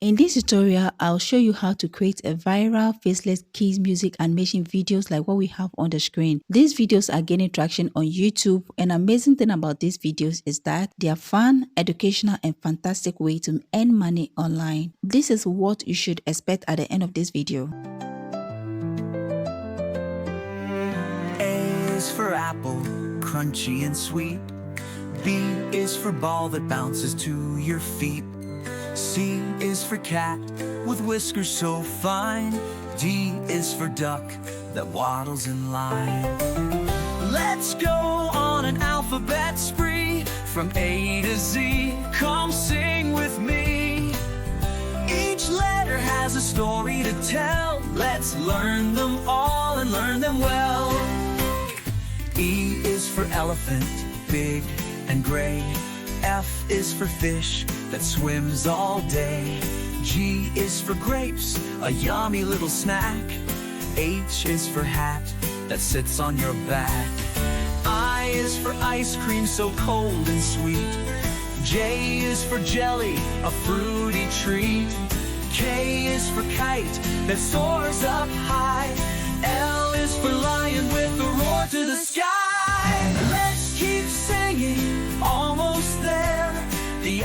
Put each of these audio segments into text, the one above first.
In this tutorial, I'll show you how to create a viral faceless kids music animation videos like what we have on the screen. These videos are gaining traction on YouTube. An amazing thing about these videos is that they are fun, educational, and fantastic way to earn money online. This is what you should expect at the end of this video. A is for apple, crunchy and sweet. B is for ball that bounces to your feet. C is for cat with whiskers so fine. D is for duck that waddles in line. Let's go on an alphabet spree from A to Z. Come sing with me. Each letter has a story to tell. Let's learn them all and learn them well. E is for elephant, big and gray. F is for fish that swims all day. G is for grapes, a yummy little snack. H is for hat that sits on your back. I is for ice cream so cold and sweet. J is for jelly, a fruity treat. K is for kite that soars up high. L is for lion with a roar to the sky. Let's keep singing, almost there. The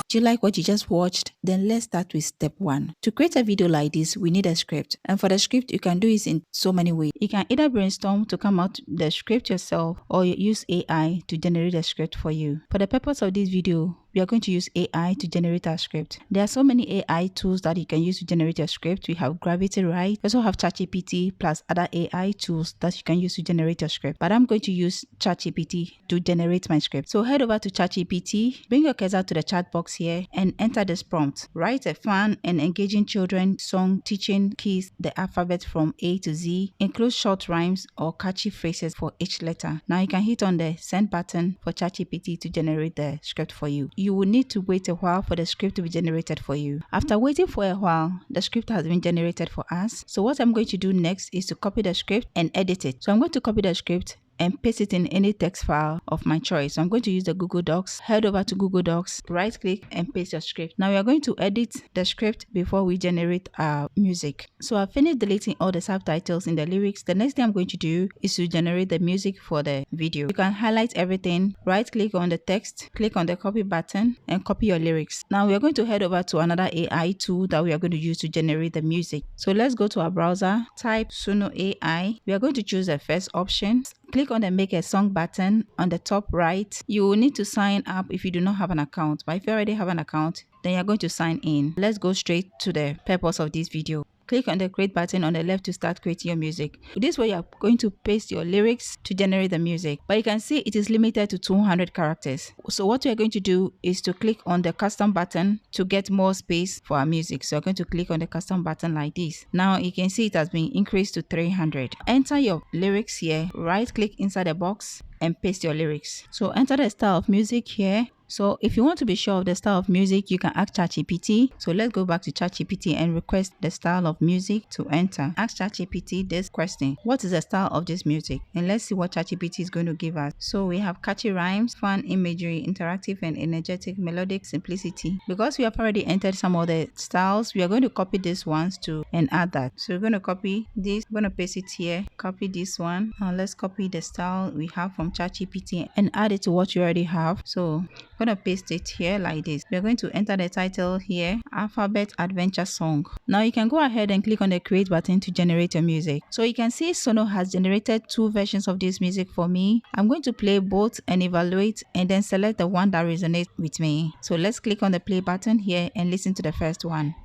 Do you like what you just watched? Then let's start with step 1. To create a video like this, we need a script. And for the script, you can do it in so many ways. You can either brainstorm to come out the script yourself, or you use AI to generate a script for you. For the purpose of this video, we are going to use AI to generate our script. There are so many AI tools that you can use to generate your script. We have Gravity, right? We also have ChatGPT plus other AI tools that you can use to generate your script. But I'm going to use ChatGPT to generate my script. So head over to ChatGPT, bring your cursor to the chat box here and enter this prompt. Write a fun and engaging children song teaching kids the alphabet from A to Z. Include short rhymes or catchy phrases for each letter. Now you can hit on the send button for ChatGPT to generate the script for you. You will need to wait a while for the script to be generated for you. After waiting for a while, the script has been generated for us. So what I'm going to do next is to copy the script and edit it. So I'm going to copy the script and paste it in any text file of my choice. So I'm going to use the Google Docs. Head over to Google Docs, right click and paste your script. Now we are going to edit the script before we generate our music. So I've finished deleting all the subtitles in the lyrics. The next thing I'm going to do is to generate the music for the video. You can highlight everything, right click on the text, click on the copy button and copy your lyrics. Now we are going to head over to another AI tool that we are going to use to generate the music. So let's go to our browser, type Suno AI. We are going to choose the first option. Click on the make a song button on the top right. You will need to sign up if you do not have an account, but if you already have an account, then you're going to sign in. Let's go straight to the purpose of this video. Click on the create button on the left to start creating your music. This way you're going to paste your lyrics to generate the music. But you can see it is limited to 200 characters. So what we're going to do is to click on the custom button to get more space for our music. So you're going to click on the custom button like this. Now you can see it has been increased to 300. Enter your lyrics here. Right click inside the box and paste your lyrics. So enter the style of music here. So if you want to be sure of the style of music, you can ask ChatGPT. So let's go back to ChatGPT and request the style of music to enter. Ask ChatGPT this question: what is the style of this music? And let's see what ChatGPT is going to give us. So we have catchy rhymes, fun imagery, interactive and energetic, melodic, simplicity. Because we have already entered some of the styles, we are going to copy these ones too and add that. So we're going to copy this, we're going to paste it here, copy this one. Now let's copy the style we have from ChatGPT and add it to what you already have. So I'm going to paste it here like this. We're going to enter the title here, Alphabet Adventure Song. Now you can go ahead and click on the create button to generate your music. So you can see Sono has generated 2 versions of this music for me. I'm going to play both and evaluate and then select the one that resonates with me. So let's click on the play button here and listen to the first one.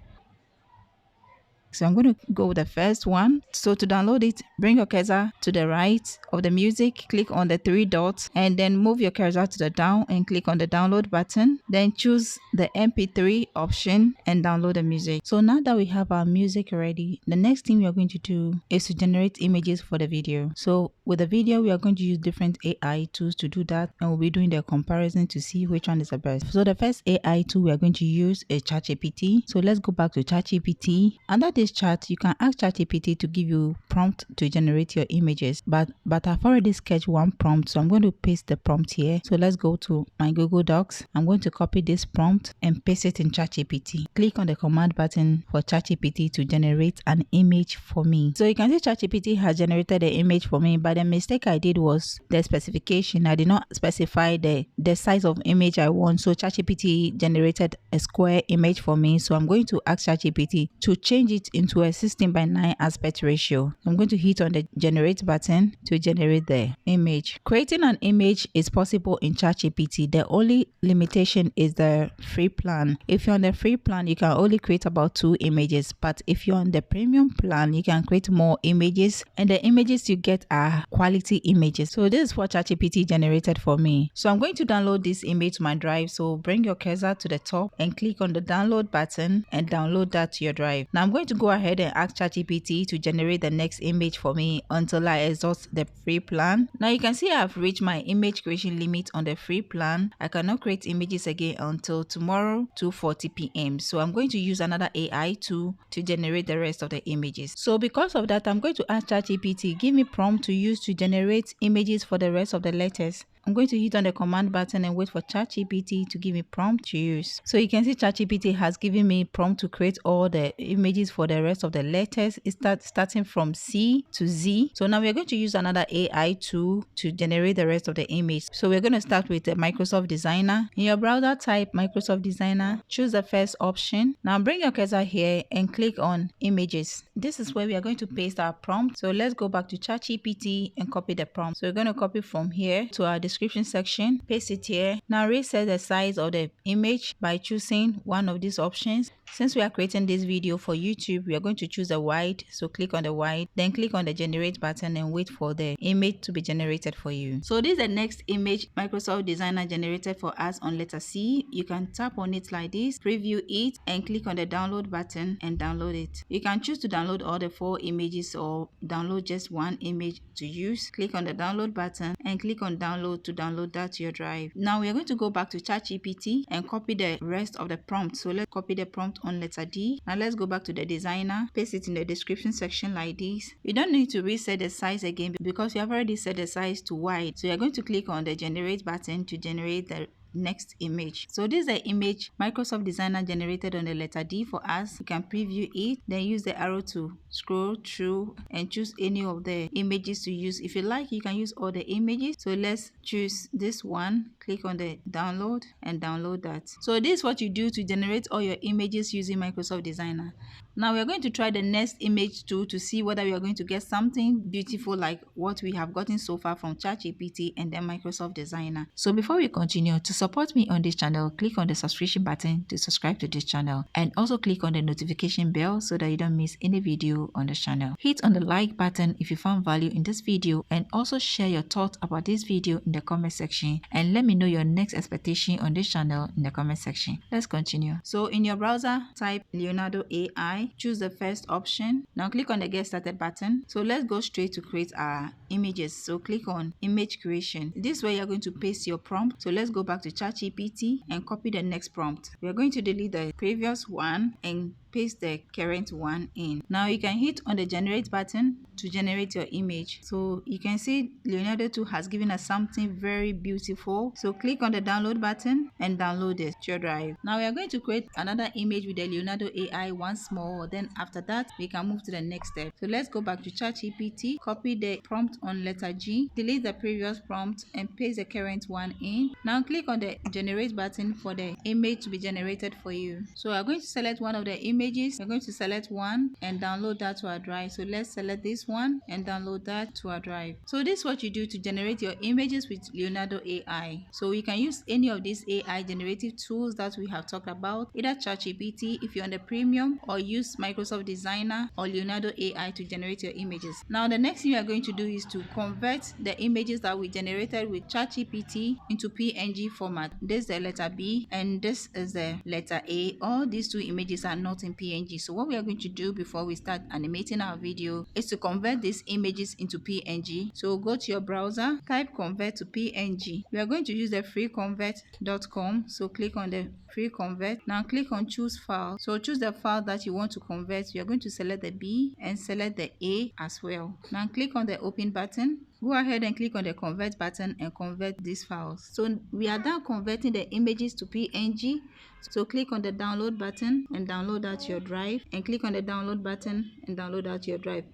So I'm going to go with the first one. So to download it, bring your cursor to the right of the music, click on the 3 dots and then move your cursor to the down and click on the download button. Then choose the MP3 option and download the music. So now that we have our music ready, the next thing we are going to do is to generate images for the video. So with the video, we are going to use different AI tools to do that, and we'll be doing the comparison to see which one is the best. So the first AI tool we are going to use is ChatGPT. So let's go back to ChatGPT. Under this chat, you can ask ChatGPT to give you prompt to generate your images. But I've already sketched one prompt, so I'm going to paste the prompt here. So let's go to my Google Docs. I'm going to copy this prompt and paste it in ChatGPT. Click on the command button for ChatGPT to generate an image for me. So you can see ChatGPT has generated the image for me, but the mistake I did was the specification. I did not specify the size of image I want. So ChatGPT generated a square image for me. So I'm going to ask ChatGPT to change it into a 16:9 aspect ratio. I'm going to hit on the generate button to generate the image. Creating an image is possible in ChatGPT. The only limitation is the free plan. If you're on the free plan, you can only create about 2 images, but if you're on the premium plan, you can create more images, and the images you get are quality images. So this is what ChatGPT generated for me. So I'm going to download this image to my drive. So bring your cursor to the top and click on the download button and download that to your drive. Now I'm going to go ahead and ask ChatGPT to generate the next image for me until I exhaust the free plan. Now you can see I've reached my image creation limit on the free plan. I cannot create images again until tomorrow 2:40 p.m. So I'm going to use another AI tool to generate the rest of the images. So because of that, I'm going to ask ChatGPT, give me prompt to use to generate images for the rest of the letters. I'm going to hit on the command button and wait for ChatGPT to give me prompt to use. So you can see ChatGPT has given me prompt to create all the images for the rest of the letters. It starting from C to Z. So now we're going to use another AI tool to generate the rest of the image. So we're going to start with the Microsoft Designer. In your browser, type Microsoft Designer. Choose the first option. Now bring your cursor here and click on Images. This is where we are going to paste our prompt. So let's go back to ChatGPT and copy the prompt. So we're going to copy from here to our description section, paste it here. Now reset the size of the image by choosing one of these options. Since we are creating this video for YouTube, we are going to choose a wide. So click on the wide, then click on the generate button and wait for the image to be generated for you. So this is the next image Microsoft Designer generated for us on letter C. You can tap on it like this, preview it, and click on the download button and download it. You can choose to download all the 4 images or download just one image to use. Click on the download button and click on download to download that to your drive. Now we are going to go back to ChatGPT and copy the rest of the prompt. So let's copy the prompt on letter D. Now let's go back to the designer, paste it in the description section like this. You don't need to reset the size again because you have already set the size to wide. So you're going to click on the generate button to generate the next image. So this is the image Microsoft Designer generated on the letter D for us. You can preview it, then use the arrow to scroll through and choose any of the images to use. If you like, you can use all the images. So let's choose this one, click on the download and download that. So this is what you do to generate all your images using Microsoft Designer. Now we are going to try the next image tool to see whether we are going to get something beautiful like what we have gotten so far from ChatGPT and then Microsoft Designer. So before we continue, to support me on this channel, click on the subscription button to subscribe to this channel and also click on the notification bell so that you don't miss any video on this channel. Hit on the like button if you found value in this video and also share your thoughts about this video in the comment section and let me know your next expectation on this channel in the comment section. Let's continue. So in your browser, type Leonardo AI. Choose the first option. Now click on the get started button. So let's go straight to create our images. So click on image creation. This way you're going to paste your prompt. So let's go back to ChatGPT and copy the next prompt. We are going to delete the previous one and paste the current one in. Now you can hit on the generate button to generate your image. So you can see Leonardo 2 has given us something very beautiful. So click on the download button and download it to your drive. Now we are going to create another image with the Leonardo AI once more. Then after that, we can move to the next step. So let's go back to ChatGPT, copy the prompt on letter G, delete the previous prompt and paste the current one in. Now click on the generate button for the image to be generated for you. So we are going to select one of the images. We're going to select one and download that to our drive. So let's select this one and download that to our drive. So this is what you do to generate your images with Leonardo AI. So you can use any of these AI generative tools that we have talked about, either ChatGPT if you're on the premium, or use Microsoft Designer or Leonardo AI to generate your images. Now the next thing we are going to do is to convert the images that we generated with ChatGPT into PNG format. This is the letter B and this is the letter A. All these two images are not in PNG. So what we are going to do before we start animating our video is to convert these images into PNG. So go to your browser, type convert to PNG. We are going to use the freeconvert.com. So click on the pre-convert. Now click on choose file. So choose the file that you want to convert. You are going to select the B and select the A as well. Now click on the open button. Go ahead and click on the convert button and convert these files. So we are done converting the images to PNG. So click on the download button and download out your drive, and click on the download button and download out your drive.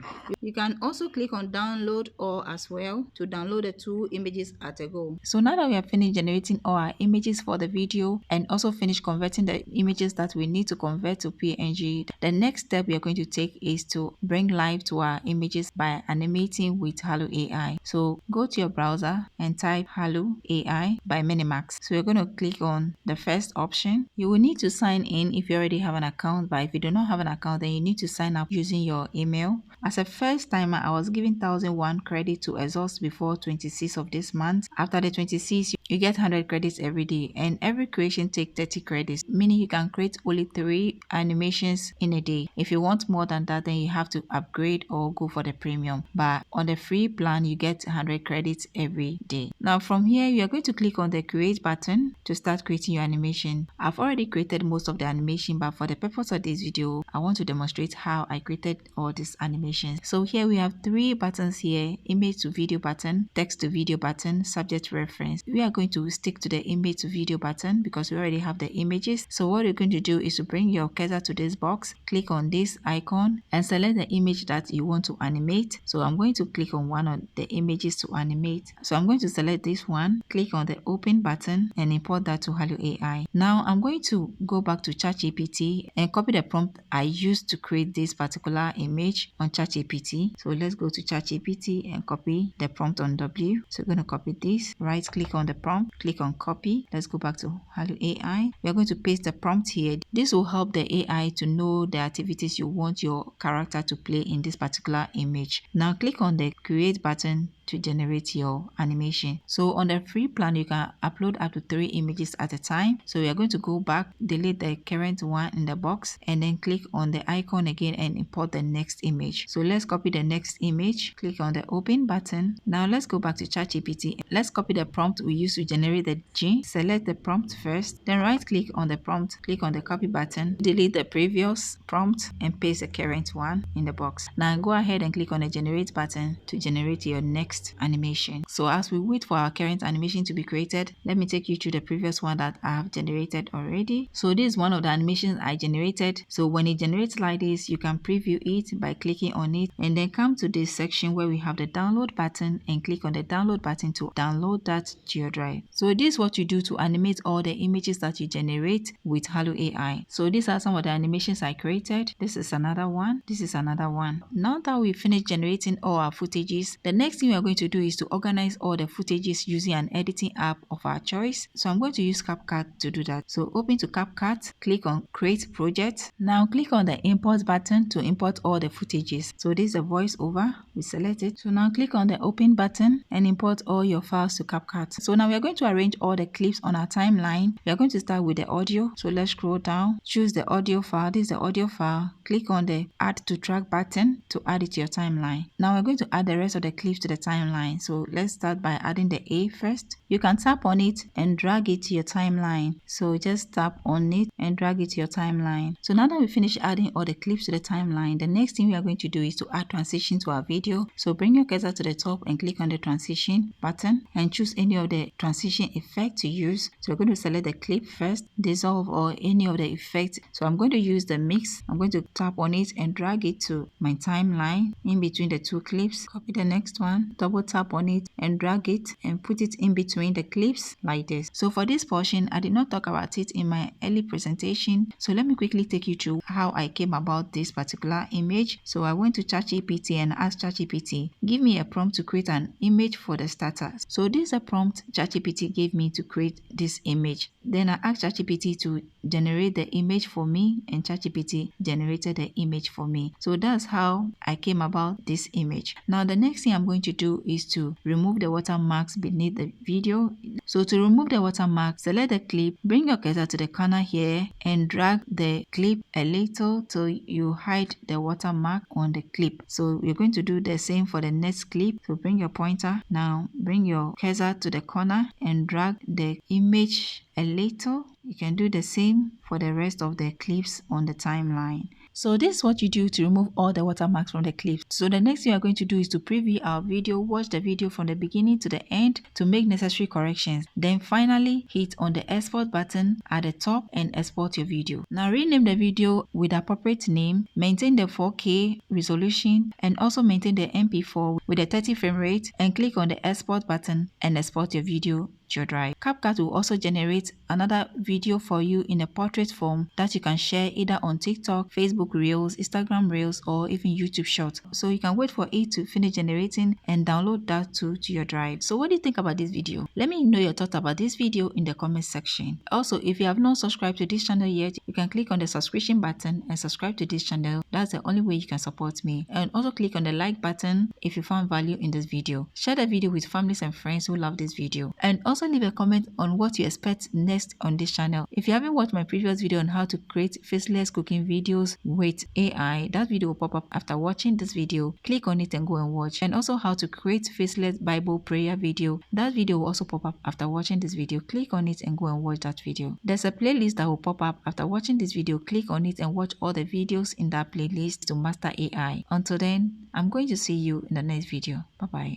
You can also click on download all as well to download the 2 images at a go. So now that we have finished generating all our images for the video and also finished converting the images that we need to convert to PNG, the next step we are going to take is to bring life to our images by animating with Halo AI. So go to your browser and type Halo AI by Minimax. So you're going to click on the first option. You will need to sign in if you already have an account, but if you do not have an account, then you need to sign up using your email. As a first timer, I was given 1001 credit to exhaust before 26th of this month. After the 26th, you get 100 credits every day, and every creation takes 30 credits, meaning you can create only 3 animations in a day. If you want more than that, then you have to upgrade or go for the premium. But on the free plan, you get 100 credits every day. Now from here, you are going to click on the create button to start creating your animation. I've already created most of the animation, but for the purpose of this video, I want to demonstrate how I created all these animations. So here we have 3 buttons here: image to video button, text to video button, subject reference. We are going to stick to the image to video button because we already have the images. So what you're going to do is to bring your cursor to this box, click on this icon and select the image that you want to animate. So I'm going to click on one of the images to animate. So I'm going to select this one, click on the open button and import that to Halo AI. Now I'm going to go back to ChatGPT and copy the prompt I used to create this particular image on ChatGPT. So let's go to ChatGPT and copy the prompt on W. So we're going to copy this, right click on the prompt, click on copy. Let's go back to Halo AI. We are going to paste the prompt here. This will help the AI to know the activities you want your character to play in this particular image. Now click on the create button to generate your animation. So on the free plan, you can upload up to 3 images at a time. So we are going to go back, delete the current one in the box, and then click on the icon again and import the next image. So let's copy the next image, click on the open button. Now let's go back to ChatGPT. Let's copy the prompt we used to generate the gene. Select the prompt first, then right click on the prompt, click on the copy button, delete the previous prompt and paste the current one in the box. Now go ahead and click on the generate button to generate your next animation. So as we wait for our current animation to be created, let me take you through the previous one that I have generated already. So this is one of the animations I generated. So when it generates like this, you can preview it by clicking on it and then come to this section where we have the download button and click on the download button to download that to your drive. So this is what you do to animate all the images that you generate with Halo AI. So these are some of the animations I created. This is another one. This is another one. Now that we finished generating all our footages, the next thing we are going to do is to organize all the footages using an editing app of our choice. So I'm going to use CapCut to do that. So open to CapCut, click on create project. Now click on the import button to import all the footages. So this is a voiceover. We select it. So now click on the open button and import all your files to CapCut. So now we are going to arrange all the clips on our timeline. We are going to start with the audio. So let's scroll down, choose the audio file. This is the audio file. Click on the add to track button to add it to your timeline. Now we're going to add the rest of the clips to the timeline. So let's start by adding the A first. You can tap on it and drag it to your timeline. So just tap on it and drag it to your timeline. So now that we finish adding all the clips to the timeline, the next thing we are going to do is to add transition to our video. So bring your cursor to the top and click on the transition button and choose any of the transition effect to use. So we're going to select the clip first, dissolve or any of the effects. So I'm going to use the mix. I'm going to tap on it and drag it to my timeline in between the 2 clips. Copy the next one, double tap on it and drag it and put it in between the clips like this. So for this portion, I did not talk about it in my early presentation. So let me quickly take you through how I came about this particular image. So I went to ChatGPT and asked ChatGPT, give me a prompt to create an image for the starter. So this is a prompt ChatGPT gave me to create this image. Then I asked ChatGPT to generate the image for me and ChatGPT generated the image for me. So that's how I came about this image. Now the next thing I'm going to do is to remove the watermarks beneath the video. So to remove the watermark, select the clip, bring your cursor to the corner here and drag the clip a little till you hide the watermark on the clip. So you're going to do the same for the next clip. So bring your pointer, now bring your cursor to the corner and drag the image a little. You can do the same for the rest of the clips on the timeline. So this is what you do to remove all the watermarks from the clips. So the next thing you are going to do is to preview our video, watch the video from the beginning to the end to make necessary corrections. Then finally hit on the export button at the top and export your video. Now rename the video with the appropriate name, maintain the 4K resolution and also maintain the MP4 with a 30 frame rate and click on the export button and export your video to your drive. CapCut will also generate another video for you in a portrait form that you can share either on TikTok, Facebook Reels, Instagram Reels, or even YouTube Shorts. So you can wait for it to finish generating and download that too to your drive. So what do you think about this video? Let me know your thoughts about this video in the comment section. Also, if you have not subscribed to this channel yet, you can click on the subscription button and subscribe to this channel. That's the only way you can support me. And also click on the like button if you found value in this video. Share the video with families and friends who love this video. And also leave a comment on what you expect next on this channel. If you haven't watched my previous video on how to create faceless cooking videos with AI, that video will pop up after watching this video. Click on it and go and watch. And also how to create faceless Bible prayer video, that video will also pop up after watching this video. Click on it and go and watch that video. There's a playlist that will pop up after watching this video. Click on it and watch all the videos in that playlist to master AI. Until then, I'm going to see you in the next video. Bye bye.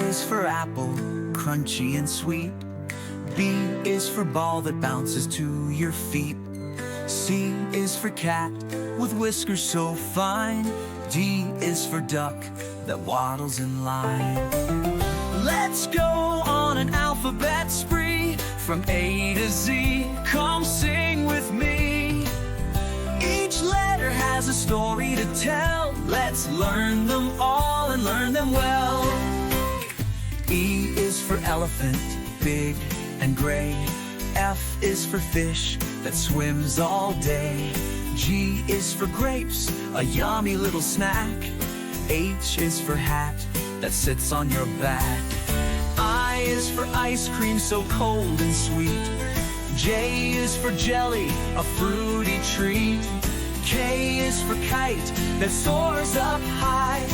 Is for apple, crunchy and sweet. B is for ball that bounces to your feet. C is for cat with whiskers so fine. D is for duck that waddles in line. Let's go on an alphabet spree from A to Z. Come sing with me. Each letter has a story to tell. Let's learn them all and learn them well. E is for elephant, big and gray. F is for fish that swims all day. G is for grapes, a yummy little snack. H is for hat that sits on your back. I is for ice cream so cold and sweet. J is for jelly, a fruity treat. K is for kite that soars up high.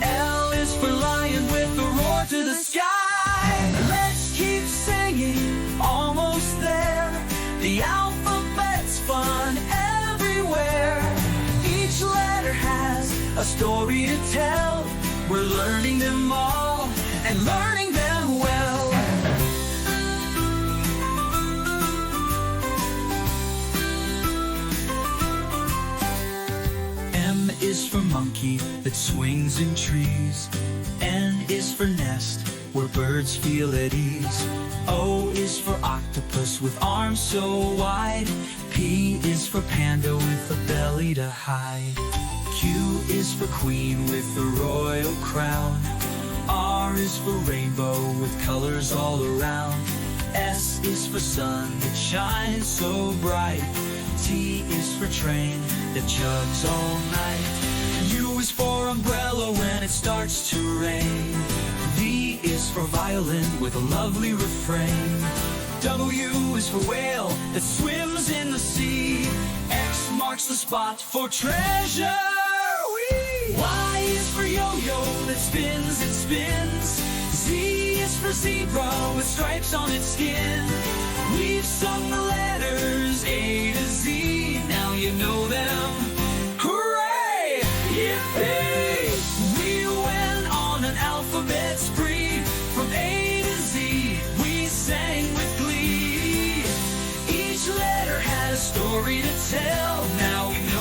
L is for lion with a roar to the sky. Let's keep singing, almost there. The alphabet's fun everywhere. Each letter has a story to tell. We're learning them all and learning them well. M is for monkey that swings in trees. N is for nest where birds feel at ease. O is for octopus with arms so wide. P is for panda with a belly to hide. Q is for queen with the royal crown. R is for rainbow with colors all around. S is for sun that shines so bright. T is for train that chugs all night. U is for umbrella when it starts to rain. V is for violin with a lovely refrain. W is for whale that swims in the sea. X marks the spot for treasure. Y is for yo-yo that spins and spins. Z is for zebra with stripes on its skin. We've sung the letters A to Z, now you know them. Hooray! Yippee! We went on an alphabet spree from A to Z. We sang with glee. Each letter had a story to tell. Now we know